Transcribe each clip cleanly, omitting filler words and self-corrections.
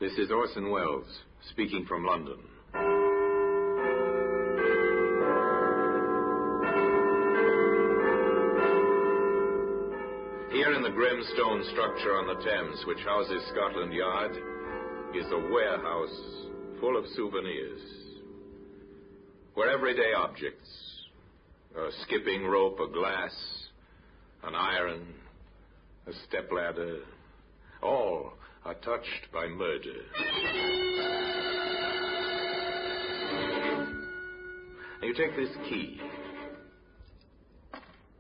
This is Orson Welles, speaking from London. Here in the grim stone structure on the Thames, which houses Scotland Yard, is a warehouse full of souvenirs, where everyday objects, a skipping rope, a glass, an iron, a stepladder, all are touched by murder. You take this key.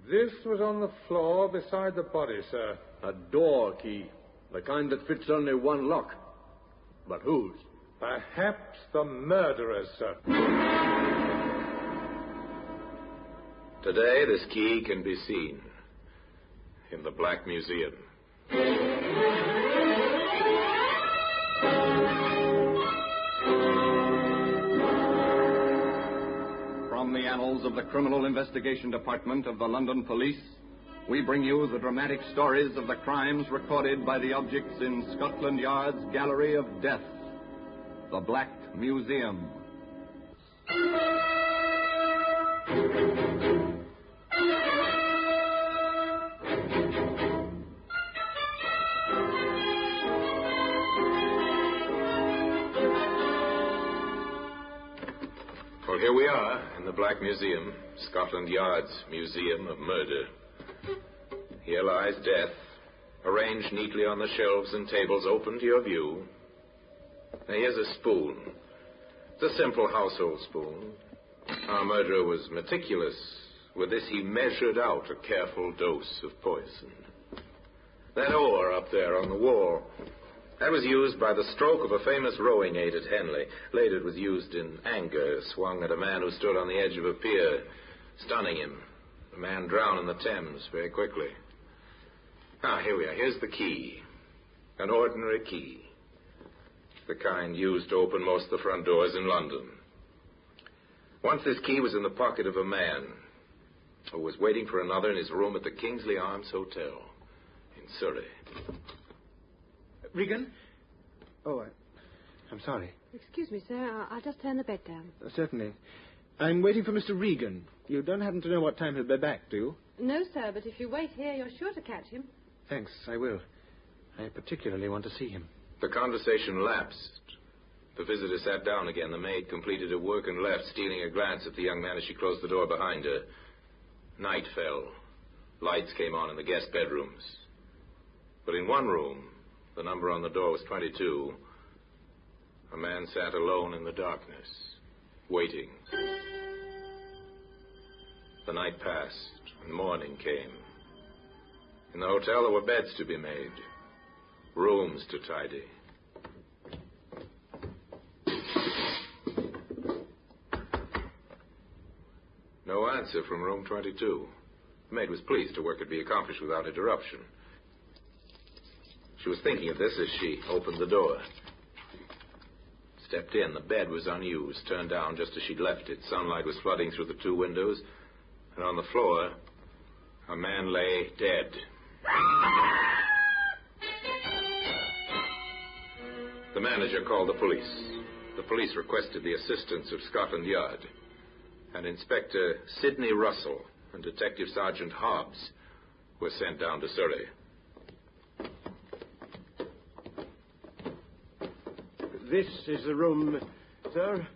This was on the floor beside the body, sir. A door key. The kind that fits only one lock. But whose? Perhaps the murderer's, sir. Today, this key can be seen in the Black Museum. From the annals of the Criminal Investigation Department of the London Police, we bring you the dramatic stories of the crimes recorded by the objects in Scotland Yard's Gallery of Death, the Black Museum. Well, here we are in the Black Museum, Scotland Yard's Museum of Murder. Here lies death, arranged neatly on the shelves and tables open to your view. Now, here's a spoon. It's a simple household spoon. Our murderer was meticulous. With this, he measured out a careful dose of poison. That oar up there on the wall, that was used by the stroke of a famous rowing aid at Henley. Later, it was used in anger, swung at a man who stood on the edge of a pier, stunning him. The man drowned in the Thames very quickly. Now, here we are. Here's the key. An ordinary key. The kind used to open most of the front doors in London. Once this key was in the pocket of a man who was waiting for another in his room at the Kingsley Arms Hotel in Surrey. Regan? Oh, I'm sorry. Excuse me, sir. I'll just turn the bed down. Certainly. I'm waiting for Mr. Regan. You don't happen to know what time he'll be back, do you? No, sir, but if you wait here, you're sure to catch him. Thanks, I will. I particularly want to see him. The conversation lapsed. The visitor sat down again. The maid completed her work and left, stealing a glance at the young man as she closed the door behind her. Night fell. Lights came on in the guest bedrooms. But in one room, the number on the door was 22. A man sat alone in the darkness, waiting. The night passed, and morning came. In the hotel, there were beds to be made, rooms to tidy. No answer from room 22. The maid was pleased her work could be accomplished without interruption. She was thinking of this as she opened the door. Stepped in. The bed was unused, turned down just as she'd left it. Sunlight was flooding through the two windows, and on the floor, a man lay dead. The manager called the police. The police requested the assistance of Scotland Yard, and Inspector Sidney Russell and Detective Sergeant Hobbs were sent down to Surrey. This is the room, sir.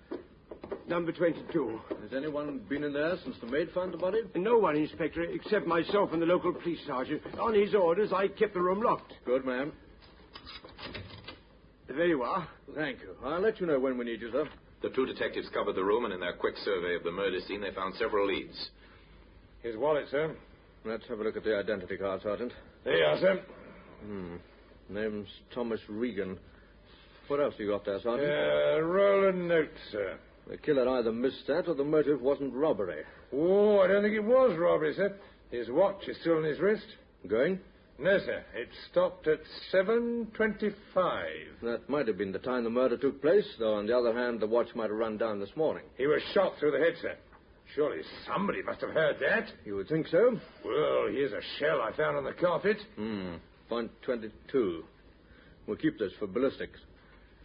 Number 22. Has anyone been in there since the maid found the body? No one, Inspector, except myself and the local police sergeant. On his orders, I kept the room locked. Good, ma'am. There you are. Thank you. I'll let you know when we need you, sir. The two detectives covered the room, and in their quick survey of the murder scene, they found several leads. His wallet, sir. Let's have a look at the identity card, Sergeant. There you are, sir. Name's Thomas Regan. What else you got there, Sergeant? Roll a note, sir. The killer either missed that or the motive wasn't robbery. Oh, I don't think it was robbery, sir. His watch is still on his wrist. Going? No, sir. It stopped at 7:25. That might have been the time the murder took place, though on the other hand, the watch might have run down this morning. He was shot through the head, sir. Surely somebody must have heard that. You would think so? Well, here's a shell I found on the carpet. .22. We'll keep this for ballistics.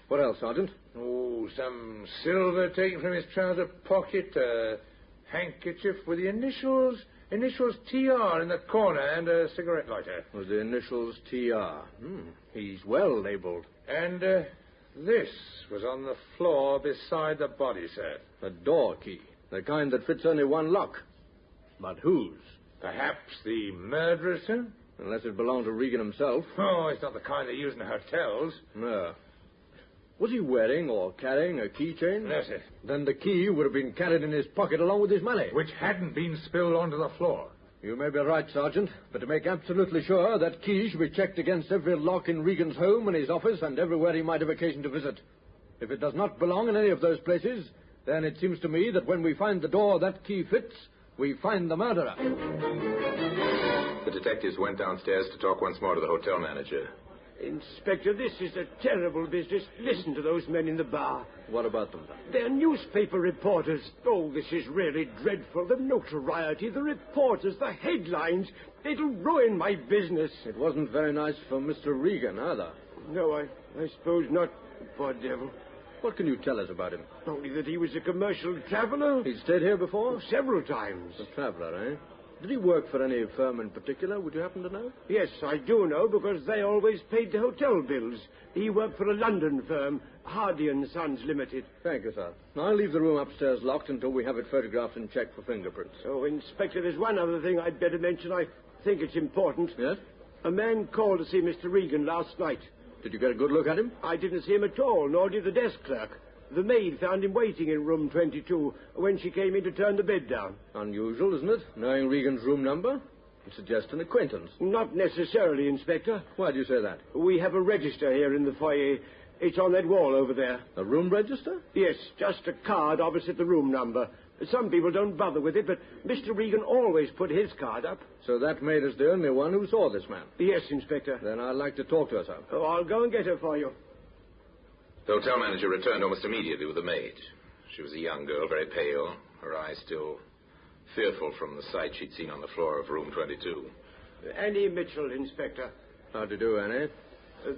What else, Sergeant? Oh, some silver taken from his trouser pocket, a handkerchief with the initials TR in the corner, and a cigarette lighter. With the initials TR. He's well labelled. And this was on the floor beside the body, sir. A door key. The kind that fits only one lock. But whose? Perhaps the murderer's, sir? Unless it belonged to Regan himself. Oh, it's not the kind they use in hotels. No. Was he wearing or carrying a keychain? No, sir. Then the key would have been carried in his pocket along with his money. Which hadn't been spilled onto the floor. You may be right, Sergeant, but to make absolutely sure, that key should be checked against every lock in Regan's home and his office and everywhere he might have occasion to visit. If it does not belong in any of those places, then it seems to me that when we find the door that key fits, we find the murderer. The detectives went downstairs to talk once more to the hotel manager. Inspector, this is a terrible business. Listen to those men in the bar. What about them? They're newspaper reporters. Oh, this is really dreadful. The notoriety, the reporters, the headlines. It'll ruin my business. It wasn't very nice for Mr. Regan, either. No, I suppose not. Poor devil. What can you tell us about him? Only that he was a commercial traveler. He'd stayed here before? Several times. A traveler, eh? Did he work for any firm in particular? Would you happen to know? Yes, I do know, because they always paid the hotel bills. He worked for a London firm, Hardy & Sons Limited. Thank you, sir. I'll leave the room upstairs locked until we have it photographed and checked for fingerprints. Oh, Inspector, there's one other thing I'd better mention. I think it's important. Yes? A man called to see Mr. Regan last night. Did you get a good look at him? I didn't see him at all, nor did the desk clerk. The maid found him waiting in room 22 when she came in to turn the bed down. Unusual, isn't it? Knowing Regan's room number? It suggests an acquaintance. Not necessarily, Inspector. Why do you say that? We have a register here in the foyer. It's on that wall over there. A room register? Yes, just a card opposite the room number. Some people don't bother with it, but Mr. Regan always put his card up. So that maid is the only one who saw this man? Yes, Inspector. Then I'd like to talk to her, sir. Oh, I'll go and get her for you. The hotel manager returned almost immediately with the maid. She was a young girl, very pale, her eyes still fearful from the sight she'd seen on the floor of room 22. Annie Mitchell, Inspector. How do you do, Annie?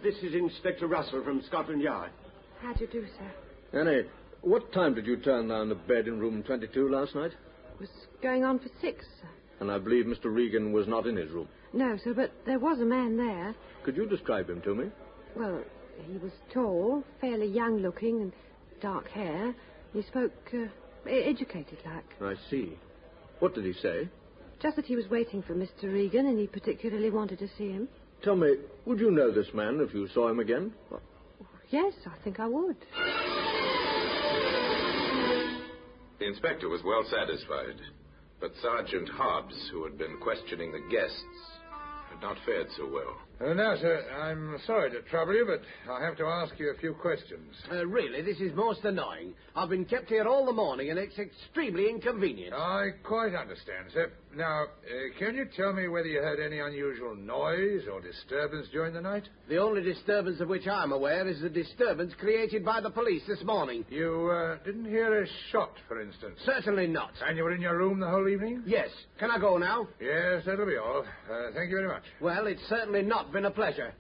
This is Inspector Russell from Scotland Yard. How do you do, sir? Annie, what time did you turn down the bed in room 22 last night? It was going on for 6, sir. And I believe Mr. Regan was not in his room. No, sir, but there was a man there. Could you describe him to me? Well, he was tall, fairly young-looking, and dark hair. He spoke educated-like. I see. What did he say? Just that he was waiting for Mr. Regan, and he particularly wanted to see him. Tell me, would you know this man if you saw him again? Well, yes, I think I would. The inspector was well satisfied, but Sergeant Hobbs, who had been questioning the guests, had not fared so well. Now, sir, I'm sorry to trouble you, but I have to ask you a few questions. Really, this is most annoying. I've been kept here all the morning, and it's extremely inconvenient. I quite understand, sir. Now, can you tell me whether you heard any unusual noise or disturbance during the night? The only disturbance of which I'm aware is the disturbance created by the police this morning. You didn't hear a shot, for instance? Certainly not. And you were in your room the whole evening? Yes. Can I go now? Yes, that'll be all. Thank you very much. Well, it's certainly not been a pleasure.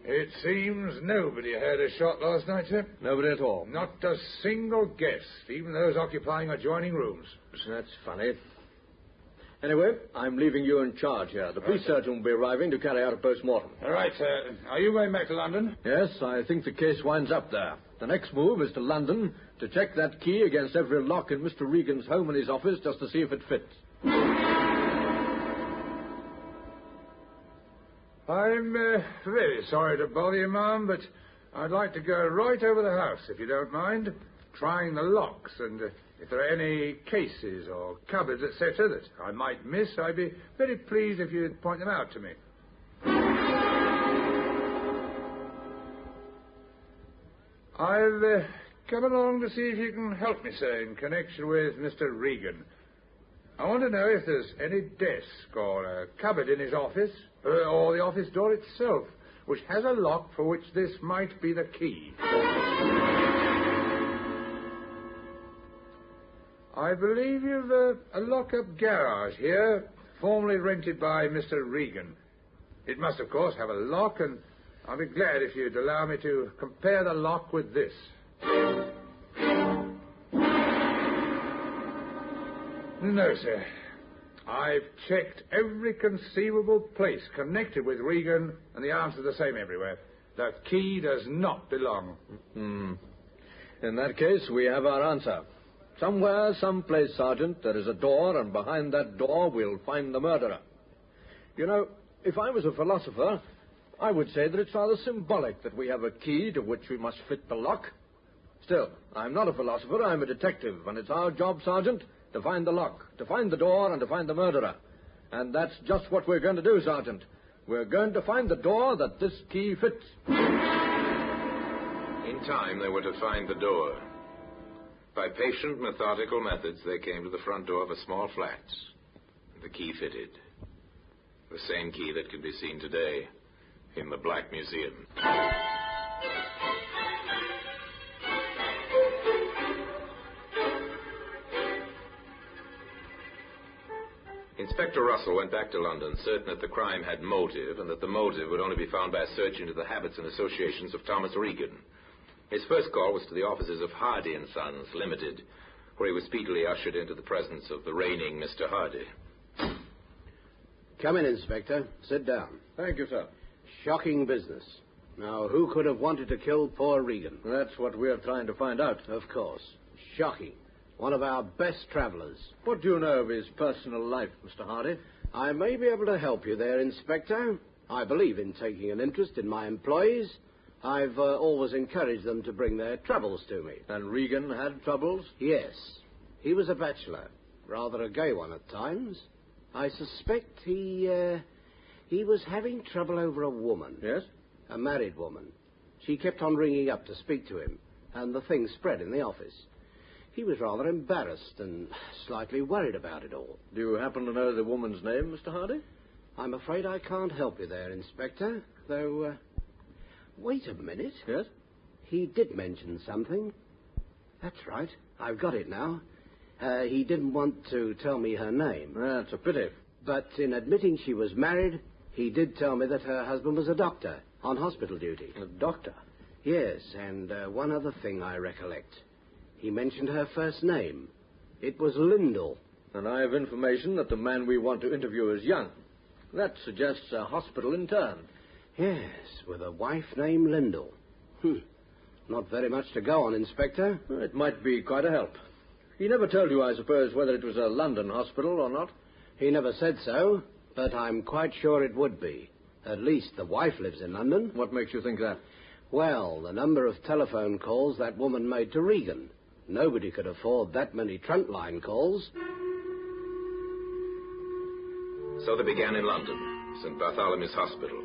It seems nobody heard a shot last night, sir. Nobody at all. Not a single guest, even those occupying adjoining rooms. That's funny. Anyway, I'm leaving you in charge here. The police surgeon will be arriving to carry out a post-mortem. All right, sir. Are you going back to London? Yes, I think the case winds up there. The next move is to London to check that key against every lock in Mr. Regan's home and his office just to see if it fits. I'm very sorry to bother you, ma'am, but I'd like to go right over the house, if you don't mind, trying the locks, and if there are any cases or cupboards, etc., that I might miss, I'd be very pleased if you'd point them out to me. I've come along to see if you can help me, sir, in connection with Mr. Regan. I want to know if there's any desk or a cupboard in his office, or the office door itself, which has a lock for which this might be the key. I believe you've a lock-up garage here, formerly rented by Mr. Regan. It must, of course, have a lock, and I'll be glad if you'd allow me to compare the lock with this. No, sir. I've checked every conceivable place connected with Regan, and the answer's the same everywhere. The key does not belong. In that case, we have our answer. Somewhere, someplace, Sergeant, there is a door, and behind that door we'll find the murderer. You know, if I was a philosopher, I would say that it's rather symbolic that we have a key to which we must fit the lock. Still, I'm not a philosopher, I'm a detective, and it's our job, Sergeant, to find the lock, to find the door, and to find the murderer. And that's just what we're going to do, Sergeant. We're going to find the door that this key fits. In time, they were to find the door. By patient, methodical methods, they came to the front door of a small flat. The key fitted. The same key that can be seen today in the Black Museum. Inspector Russell went back to London, certain that the crime had motive, and that the motive would only be found by a search into the habits and associations of Thomas Regan. His first call was to the offices of Hardy & Sons, Limited, where he was speedily ushered into the presence of the reigning Mr. Hardy. Come in, Inspector. Sit down. Thank you, sir. Shocking business. Now, who could have wanted to kill poor Regan? That's what we're trying to find out. Of course. Shocking. One of our best travelers. What do you know of his personal life, Mr. Hardy? I may be able to help you there, Inspector. I believe in taking an interest in my employees. I've always encouraged them to bring their troubles to me. And Regan had troubles? Yes. He was a bachelor. Rather a gay one at times. I suspect he was having trouble over a woman. Yes? A married woman. She kept on ringing up to speak to him, and the thing spread in the office. He was rather embarrassed and slightly worried about it all. Do you happen to know the woman's name, Mr. Hardy? I'm afraid I can't help you there, Inspector, though, wait a minute. Yes? He did mention something. That's right. I've got it now. He didn't want to tell me her name. That's a pity. But in admitting she was married, he did tell me that her husband was a doctor on hospital duty. A doctor? Yes, and one other thing I recollect. He mentioned her first name. It was Lyndall. And I have information that the man we want to interview is young. That suggests a hospital intern. Yes, with a wife named Lyndall. Not very much to go on, Inspector. Well, it might be quite a help. He never told you, I suppose, whether it was a London hospital or not? He never said so, but I'm quite sure it would be. At least the wife lives in London. What makes you think that? Well, the number of telephone calls that woman made to Regan. Nobody could afford that many trunk line calls. So they began in London, St. Bartholomew's Hospital.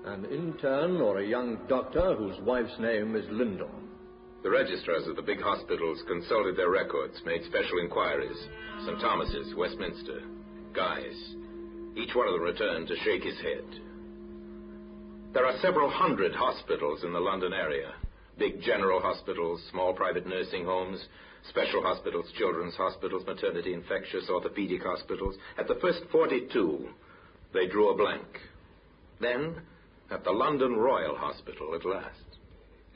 An intern or a young doctor whose wife's name is Lyndall. The registrars of the big hospitals consulted their records, made special inquiries. St. Thomas's, Westminster, Guy's. Each one of them returned to shake his head. There are several hundred hospitals in the London area. Big general hospitals, small private nursing homes, special hospitals, children's hospitals, maternity, infectious, orthopedic hospitals. At the first 42, they drew a blank. Then, at the London Royal Hospital at last.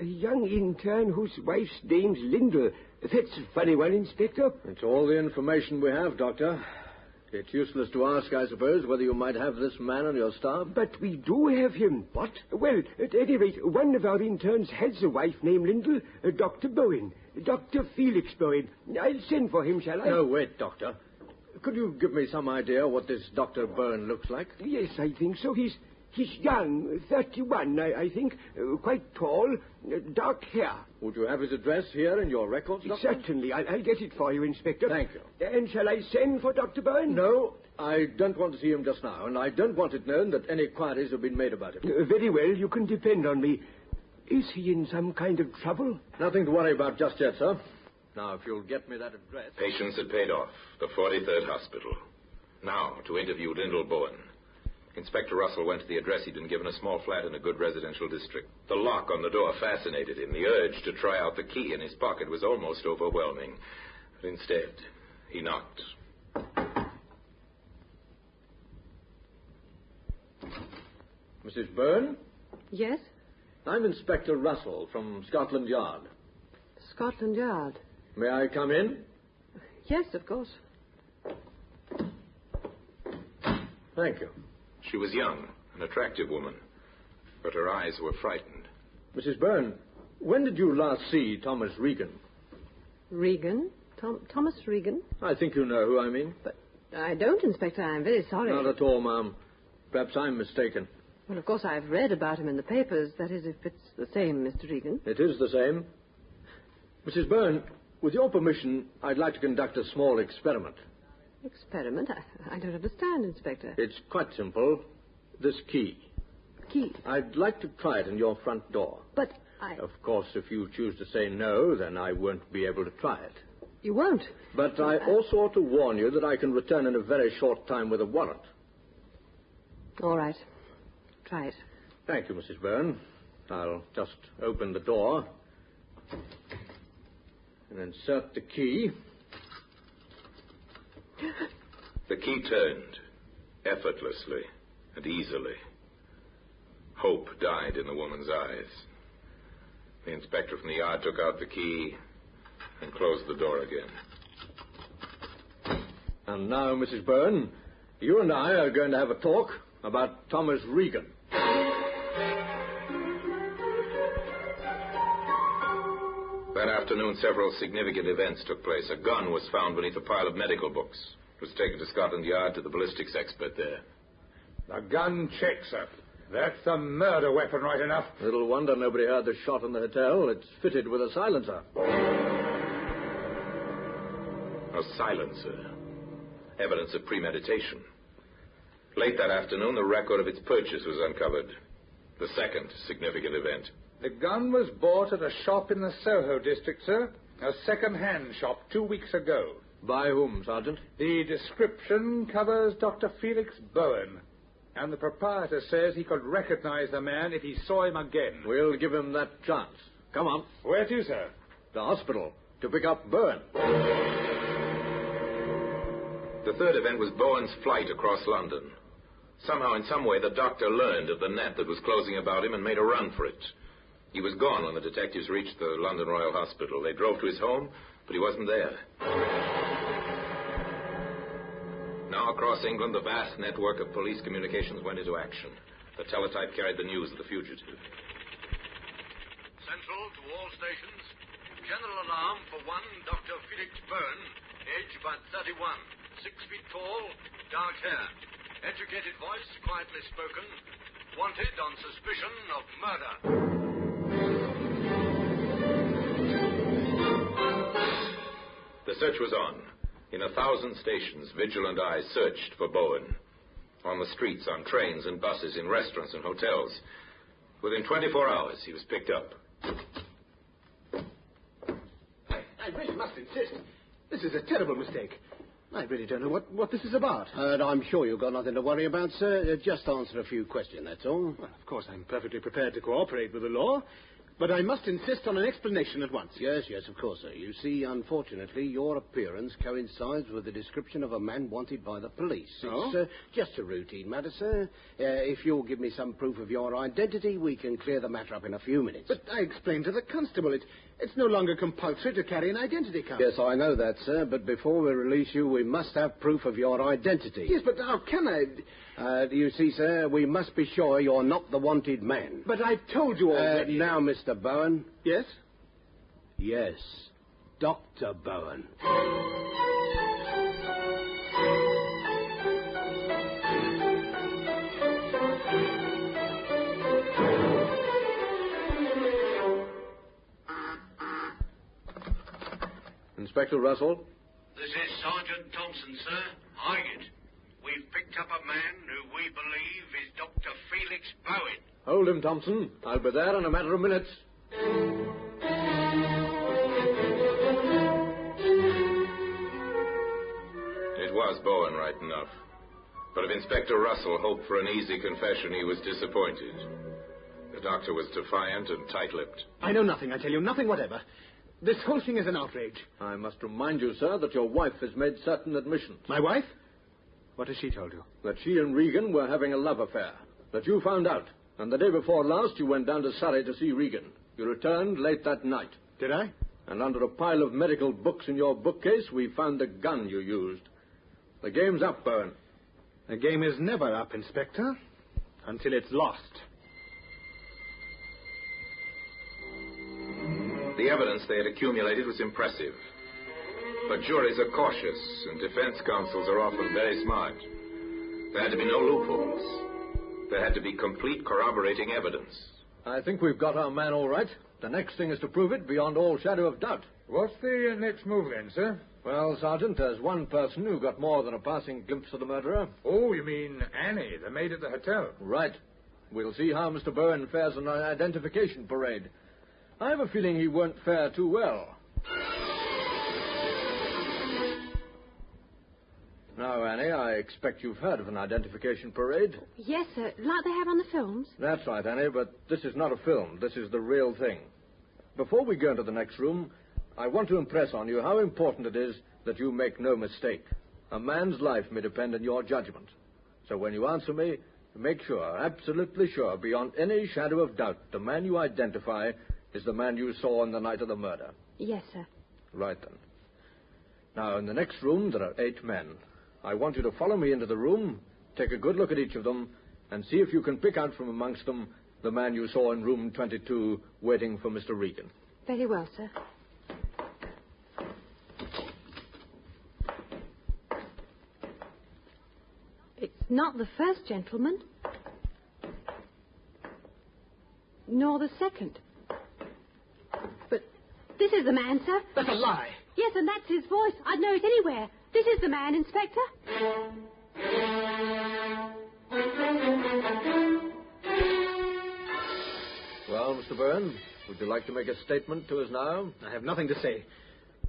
A young intern whose wife's name's Lyndall. That's a funny one, Inspector. It's all the information we have, Doctor. It's useless to ask, I suppose, whether you might have this man on your staff. But we do have him. What? Well, at any rate, one of our interns has a wife named Lyndall, Dr. Bowen. Dr. Felix Bowen. I'll send for him, shall I? No, wait, Doctor. Could you give me some idea what this Dr. Bowen looks like? Yes, I think so. He's young, 31, I think. Quite tall, dark hair. Would you have his address here in your records, Doctor? Certainly. I'll get it for you, Inspector. Thank you. And shall I send for Dr. Bowen? No, I don't want to see him just now, and I don't want it known that any inquiries have been made about him. Very well. You can depend on me. Is he in some kind of trouble? Nothing to worry about just yet, sir. Now, if you'll get me that address... Patients had paid off. The 43rd Hospital. Now, to interview Lyndall Bowen. Inspector Russell went to the address he'd been given, a small flat in a good residential district. The lock on the door fascinated him. The urge to try out the key in his pocket was almost overwhelming. But instead, he knocked. Mrs. Byrne? Yes? I'm Inspector Russell from Scotland Yard. Scotland Yard. May I come in? Yes, of course. Thank you. She was young, an attractive woman, but her eyes were frightened. Mrs. Byrne, when did you last see Thomas Regan? Regan? Thomas Regan? I think you know who I mean. But I don't, Inspector. I'm very sorry. Not at all, ma'am. Perhaps I'm mistaken. Well, of course, I've read about him in the papers. That is, if it's the same, Mr. Regan. It is the same. Mrs. Byrne, with your permission, I'd like to conduct a small experiment. Experiment? I don't understand, Inspector. It's quite simple. This key. Key? I'd like to try it in your front door. But Of course, if you choose to say no, then I won't be able to try it. You won't? But I also ought to warn you that I can return in a very short time with a warrant. All right. Try it. Thank you, Mrs. Byrne. I'll just open the door and insert the key. The key turned, effortlessly and easily. Hope died in the woman's eyes. The inspector from the yard took out the key and closed the door again. And now, Mrs. Byrne, you and I are going to have a talk about Thomas Regan. That afternoon, several significant events took place. A gun was found beneath a pile of medical books. It was taken to Scotland Yard to the ballistics expert there. The gun checks, sir. That's a murder weapon, right enough. Little wonder nobody heard the shot in the hotel. It's fitted with a silencer. A silencer. Evidence of premeditation. Late that afternoon, the record of its purchase was uncovered. The second significant event. The gun was bought at a shop in the Soho district, sir. A second-hand shop 2 weeks ago. By whom, Sergeant? The description covers Dr. Felix Bowen. And the proprietor says he could recognize the man if he saw him again. We'll give him that chance. Come on. Where to, sir? The hospital. To pick up Bowen. The third event was Bowen's flight across London. Somehow, in some way, the doctor learned of the net that was closing about him and made a run for it. He was gone when the detectives reached the London Royal Hospital. They drove to his home, but he wasn't there. Now, across England, the vast network of police communications went into action. The teletype carried the news of the fugitive. Central to all stations. General alarm for one Dr. Felix Byrne, age about 31, 6 feet tall, dark hair. Educated voice, quietly spoken. Wanted on suspicion of murder. The search was on. In 1,000 stations, vigilant eyes searched for Bowen. On the streets, on trains and buses, in restaurants and hotels. Within 24 hours, he was picked up. I really must insist. This is a terrible mistake. I really don't know what this is about. I'm sure you've got nothing to worry about, sir. Just answer a few questions, that's all. Well, of course, I'm perfectly prepared to cooperate with the law, but I must insist on an explanation at once. Yes, of course, sir. You see, unfortunately, your appearance coincides with the description of a man wanted by the police. Oh? It's just a routine matter, sir. If you'll give me some proof of your identity, we can clear the matter up in a few minutes. But I explained to the constable it's no longer compulsory to carry an identity card. Yes, I know that, sir, but before we release you, we must have proof of your identity. Yes, but how can I... You see, sir, we must be sure you're not the wanted man. But I've told you already. Now, Mr. Bowen. Yes? Yes, Dr. Bowen. Inspector Russell? This is Sergeant Thompson, sir. Highgate. We've picked up a man who we believe is Dr. Felix Bowen. Hold him, Thompson. I'll be there in a matter of minutes. It was Bowen, right enough. But if Inspector Russell hoped for an easy confession, he was disappointed. The doctor was defiant and tight-lipped. I know nothing, I tell you, nothing whatever. This whole thing is an outrage. I must remind you, sir, that your wife has made certain admissions. My wife? What has she told you? That she and Regan were having a love affair. that you found out. And the day before last, you went down to Surrey to see Regan. You returned late that night. Did I? And under a pile of medical books in your bookcase, we found the gun you used. The game's up, Byrne. The game is never up, Inspector, until it's lost. The evidence they had accumulated was impressive. But juries are cautious, and defense counsels are often very smart. There had to be no loopholes. There had to be complete corroborating evidence. I think we've got our man all right. The next thing is to prove it beyond all shadow of doubt. What's the next move then, sir? Well, Sergeant, there's one person who got more than a passing glimpse of the murderer. Oh, you mean Annie, the maid at the hotel? Right. We'll see how Mr. Byrne fares on an identification parade. I have a feeling he won't fare too well. Now, Annie, I expect you've heard of an identification parade. Yes, sir. Like they have on the films. That's right, Annie, but this is not a film. This is the real thing. Before we go into the next room, I want to impress on you how important it is that you make no mistake. A man's life may depend on your judgment. So when you answer me, make sure, absolutely sure, beyond any shadow of doubt, the man you identify is the man you saw on the night of the murder. Yes, sir. Right, then. Now, in the next room, there are 8 men. I want you to follow me into the room, take a good look at each of them, and see if you can pick out from amongst them the man you saw in room 22 waiting for Mr. Regan. Very well, sir. It's not the first gentleman. Nor the second. But this is the man, sir. That's a lie. Yes, and that's his voice. I'd know it anywhere. This is the man, Inspector. Well, Mr. Byrne, would you like to make a statement to us now? I have nothing to say,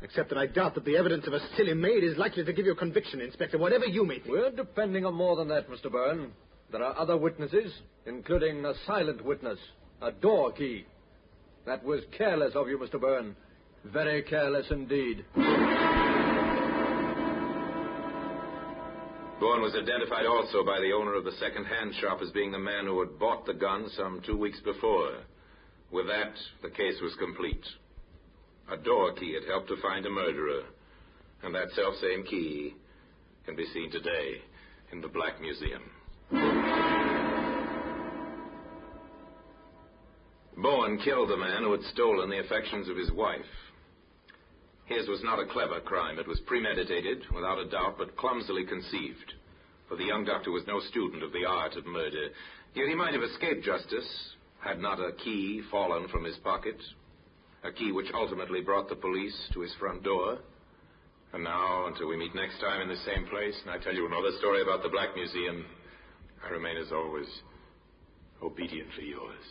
except that I doubt that the evidence of a silly maid is likely to give you a conviction, Inspector, whatever you may think. We're depending on more than that, Mr. Byrne. There are other witnesses, including a silent witness, a door key. That was careless of you, Mr. Byrne. Very careless indeed. Bourne was identified also by the owner of the second-hand shop as being the man who had bought the gun some 2 weeks before. With that, the case was complete. A door key had helped to find a murderer, and that selfsame key can be seen today in the Black Museum. Bowen killed the man who had stolen the affections of his wife. His was not a clever crime. It was premeditated, without a doubt, but clumsily conceived. For the young doctor was no student of the art of murder. Yet he might have escaped justice had not a key fallen from his pocket. A key which ultimately brought the police to his front door. And now, until we meet next time in the same place, and I tell you another story about the Black Museum, I remain, as always, obediently yours.